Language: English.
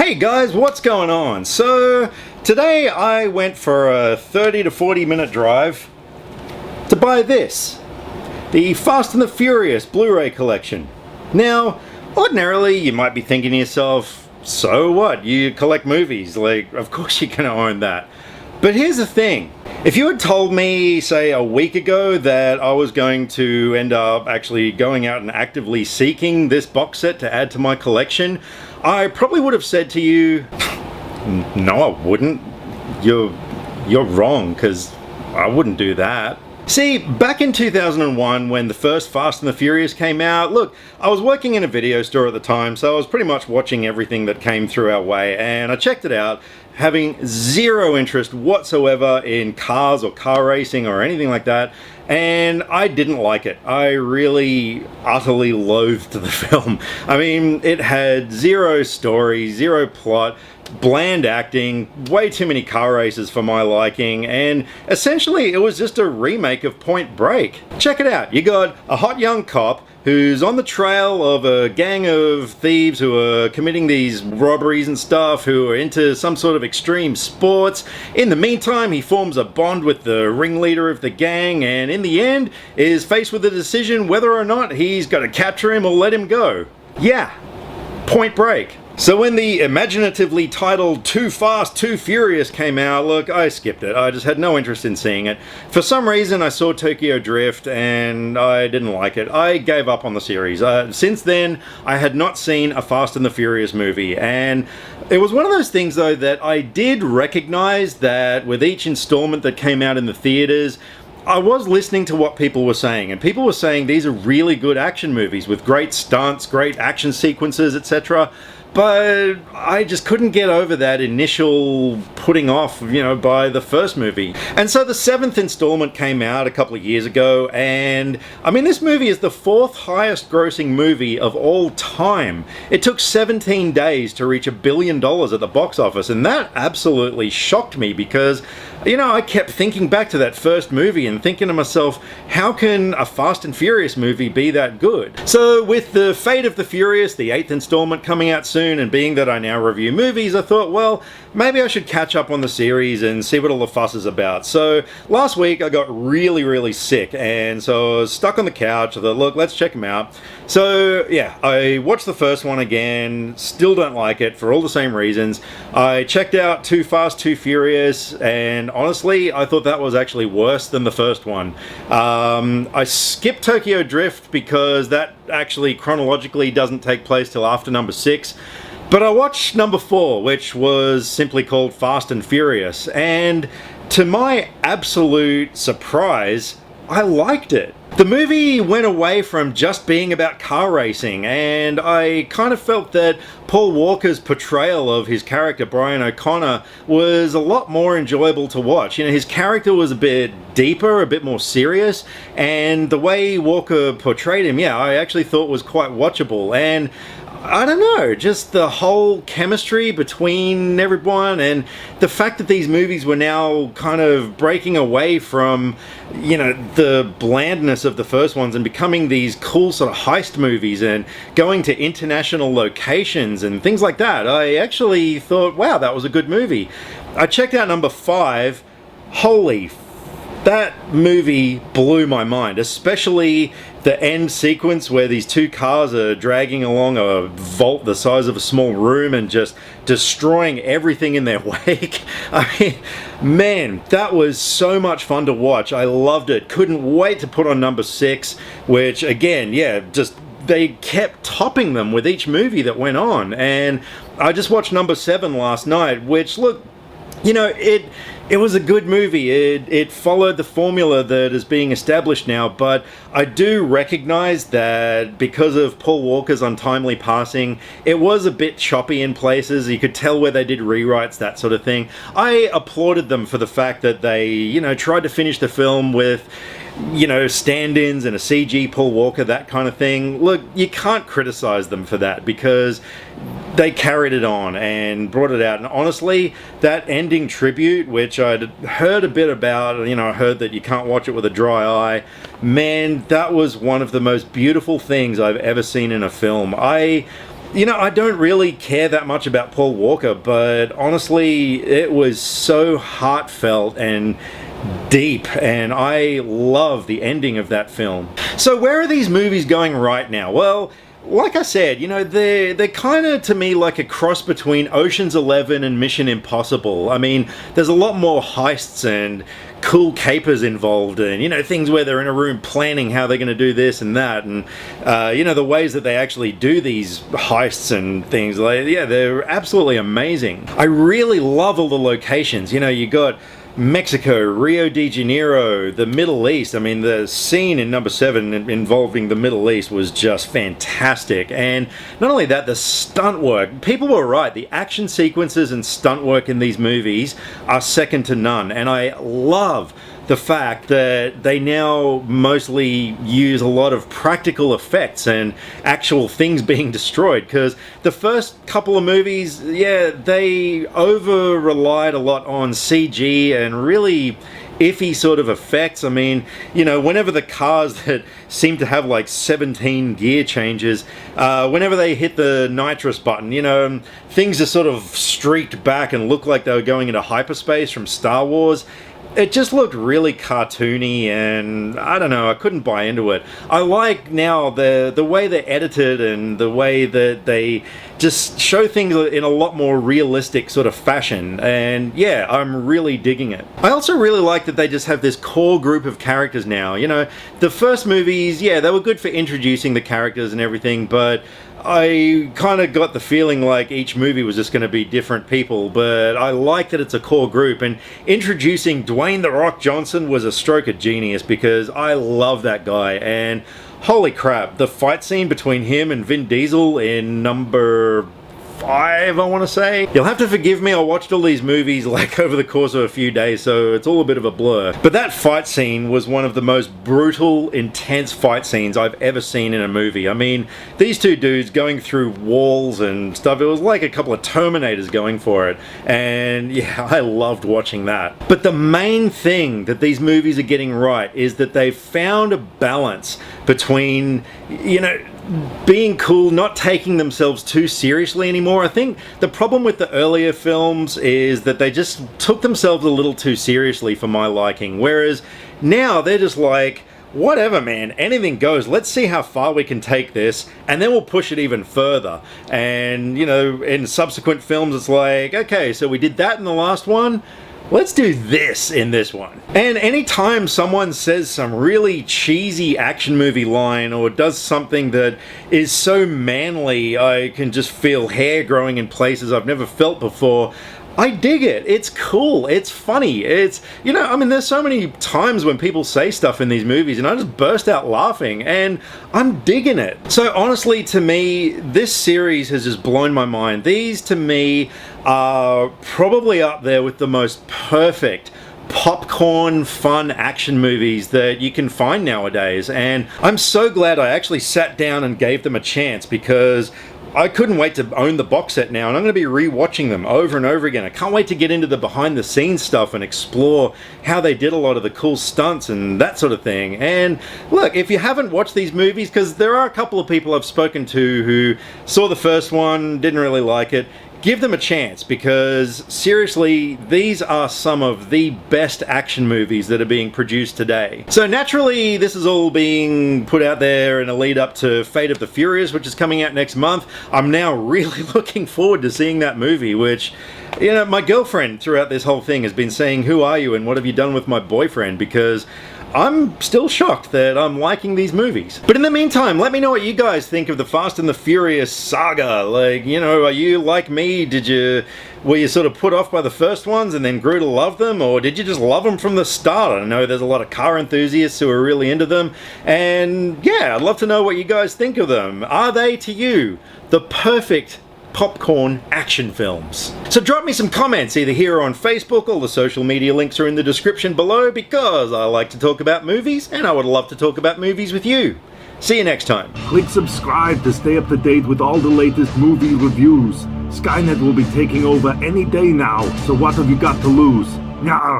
Hey guys, what's going on? So today I went for a 30 to 40 minute drive to buy this, the Fast and the Furious Blu-ray collection. Now, ordinarily you might be thinking to yourself, so what? You collect movies, like of course you're gonna own that. But here's the thing. If you had told me, say, a week ago that I was going to end up actually going out and actively seeking this box set to add to my collection, I probably would have said to you, no, I wouldn't. You're wrong, because I wouldn't do that. See, back in 2001 when the first Fast and the Furious came out, look, I was working in a video store at the time, so I was pretty much watching everything that came through our way, and I checked it out, having zero interest whatsoever in cars or car racing or anything like that, and I didn't like it. I really utterly loathed the film. I mean, it had zero story, zero plot, bland acting, way too many car races for my liking, and essentially it was just a remake of Point Break. Check it out. You got a hot young cop who's on the trail of a gang of thieves who are committing these robberies and stuff, who are into some sort of extreme sports. In the meantime, he forms a bond with the ringleader of the gang, and in the end is faced with the decision whether or not he's got to capture him or let him go. Yeah, Point Break. So when the imaginatively titled Too Fast, Too Furious came out, look, I skipped it. I just had no interest in seeing it. For some reason, I saw Tokyo Drift and I didn't like it. I gave up on the series. Since then, I had not seen a Fast and the Furious movie, and it was one of those things, though, that I did recognize that with each installment that came out in the theaters, I was listening to what people were saying, and people were saying these are really good action movies with great stunts, great action sequences, etc. But I just couldn't get over that initial putting off, by the first movie. And so the 7th installment came out a couple of years ago, and I mean, this movie is the 4th highest grossing movie of all time. It took 17 days to reach $1 billion at the box office, and that absolutely shocked me because, I kept thinking back to that first movie and thinking to myself, how can a Fast and Furious movie be that good? So with the Fate of the Furious, the 8th installment coming out soon, and being that I now review movies, I thought, well, maybe I should catch up on the series and see what all the fuss is about. So last week I got really sick, and so I was stuck on the couch. I thought, look, let's check them out. So yeah, I watched the first one again, still don't like it for all the same reasons. I checked out Too Fast, Too Furious, and honestly, I thought that was actually worse than the first one. I skipped Tokyo Drift because that actually chronologically doesn't take place till after number 6. But I watched number 4, which was simply called Fast and Furious, and to my absolute surprise, I liked it. The movie went away from just being about car racing, and I kind of felt that Paul Walker's portrayal of his character, Brian O'Connor, was a lot more enjoyable to watch. His character was a bit deeper, a bit more serious, and the way Walker portrayed him, I actually thought was quite watchable. And I don't know, just the whole chemistry between everyone, and the fact that these movies were now kind of breaking away from, the blandness of the first ones and becoming these cool sort of heist movies and going to international locations and things like that. I actually thought, wow, that was a good movie. I checked out number 5. Holy that movie blew my mind, especially the end sequence where these two cars are dragging along a vault the size of a small room and just destroying everything in their wake. I mean, man, that was so much fun to watch. I loved it. Couldn't wait to put on number 6, which again, they kept topping them with each movie that went on. And I just watched number 7 last night, which, look, it was a good movie. It followed the formula that is being established now, but I do recognize that because of Paul Walker's untimely passing, it was a bit choppy in places. You could tell where they did rewrites, that sort of thing. I applauded them for the fact that they, tried to finish the film with, stand-ins and a CG Paul Walker, that kind of thing. Look, you can't criticize them for that because they carried it on and brought it out. And honestly, that ending tribute, which I'd heard a bit about, I heard that you can't watch it with a dry eye. Man, that was one of the most beautiful things I've ever seen in a film. I You know, I don't really care that much about Paul Walker, but honestly, it was so heartfelt and deep, and I love the ending of that film. So where are these movies going right now? Well, like I said, you know, they're kind of, to me, like a cross between Ocean's 11 and Mission Impossible. I mean, there's a lot more heists and cool capers involved, and, you know, things where they're in a room planning how they're going to do this and that, and, you know, the ways that they actually do these heists and things, like, yeah, they're absolutely amazing. I really love all the locations. You know, you got Mexico, Rio de Janeiro, the Middle East. I mean, the scene in number 7 involving the Middle East was just fantastic. And not only that, the stunt work. People were right. The action sequences and stunt work in these movies are second to none. And I love the fact that they now mostly use a lot of practical effects and actual things being destroyed, because the first couple of movies, yeah, they over-relied a lot on CG and really iffy sort of effects. I mean, you know, whenever the cars that seem to have like 17 gear changes, whenever they hit the nitrous button, you know, things are sort of streaked back and look like they were going into hyperspace from Star Wars. It just looked really cartoony, and I don't know, I couldn't buy into it. I like now the way they're edited and the way that they just show things in a lot more realistic sort of fashion, and yeah, I'm really digging it. I also really like that they just have this core group of characters now. You know, the first movies, yeah, they were good for introducing the characters and everything, but I kind of got the feeling like each movie was just going to be different people, but I like that it's a core group, and introducing Dwayne "The Rock" Johnson was a stroke of genius, because I love that guy. And holy crap, the fight scene between him and Vin Diesel in number 5, I want to say. You'll have to forgive me, I watched all these movies like over the course of a few days, so it's all a bit of a blur. But that fight scene was one of the most brutal, intense fight scenes I've ever seen in a movie. I mean, these two dudes going through walls and stuff, it was like a couple of Terminators going for it. And yeah, I loved watching that. But the main thing that these movies are getting right is that they've found a balance between, you know, being cool, not taking themselves too seriously anymore. I think the problem with the earlier films is that they just took themselves a little too seriously for my liking, whereas now they're just like, whatever, man, anything goes. Let's see how far we can take this, and then we'll push it even further. And, you know, in subsequent films, it's like, okay, so we did that in the last one, let's do this in this one. And anytime someone says some really cheesy action movie line or does something that is so manly, I can just feel hair growing in places I've never felt before, I dig it. It's cool. It's funny. It's, you know, I mean, there's so many times when people say stuff in these movies and I just burst out laughing, and I'm digging it. So honestly, to me, this series has just blown my mind. These, to me, are probably up there with the most perfect popcorn fun action movies that you can find nowadays, and I'm so glad I actually sat down and gave them a chance, because I couldn't wait to own the box set now, and I'm going to be re-watching them over and over again. I can't wait to get into the behind the scenes stuff and explore how they did a lot of the cool stunts and that sort of thing. And look, if you haven't watched these movies, because there are a couple of people I've spoken to who saw the first one, didn't really like it, give them a chance, because seriously, these are some of the best action movies that are being produced today. So naturally, this is all being put out there in a lead up to Fate of the Furious, which is coming out next month. I'm now really looking forward to seeing that movie, which, you know, my girlfriend throughout this whole thing has been saying, "Who are you and what have you done with my boyfriend?" because I'm still shocked that I'm liking these movies. But in the meantime, let me know what you guys think of the Fast and the Furious saga. Like, you know, are you like me? Were you sort of put off by the first ones and then grew to love them? Or did you just love them from the start? I know there's a lot of car enthusiasts who are really into them. And yeah, I'd love to know what you guys think of them. Are they, to you, the perfect popcorn action films? So drop me some comments either here or on Facebook. All the social media links are in the description below, because I like to talk about movies and I would love to talk about movies with you. See you next time. Click subscribe to stay up to date with all the latest movie reviews. Skynet will be taking over any day now, so what have you got to lose? Nyah.